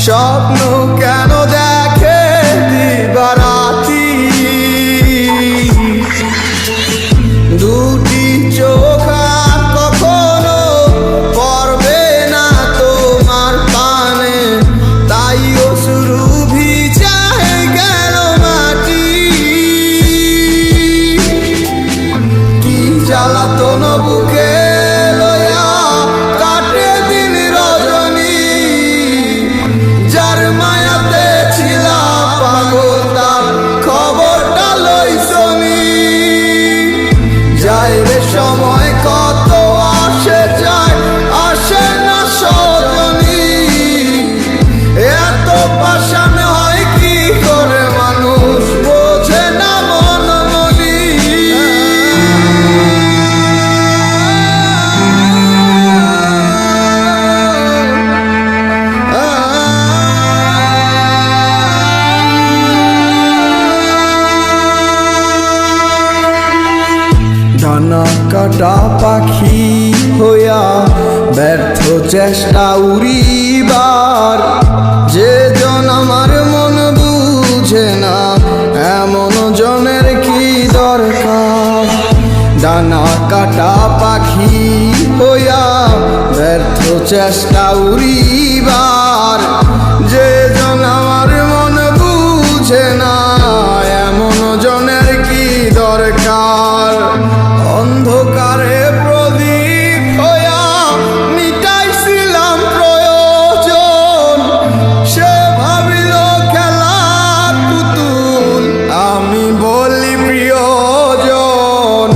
স্বপ্ন কেন দেখে দিবারাতি, দুটি চোখ আর কখনো পড়বে না তোমার পানে, তাই অশ্রু ভিজায় গেল মাটি। কি জ্বালাতন বুকে লইয়া কাটে দিন রজনী, যার মায়াতে ছিলাম পাগল তার খবরটা লইছনি। যায় রে সময় কত আসে যায়, আসে না সজনী, এত পাষাণ হয় কি করে মানুষ বোঝে না মন মনি। ডানা কাটা পাখি হইয়া ব্যর্থ চেষ্টা উড়িবার, যে জন আমার মন বুঝে না এমন জনের কি দরকার। ডানা কাটা পাখি হইয়া ব্যর্থ চেষ্টা উড়িবার, যে জন আমার মন বুঝে না এমন জনের কি দরকার। অন্ধকারে প্রদীপ হইয়া মিটাইছিলাম প্রয়োজন, সে ভাবিল খেলার পুতুল আমি বলি প্রিয়জন।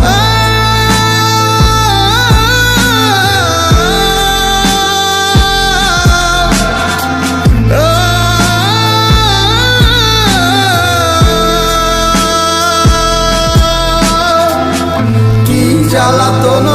জ্বালাতন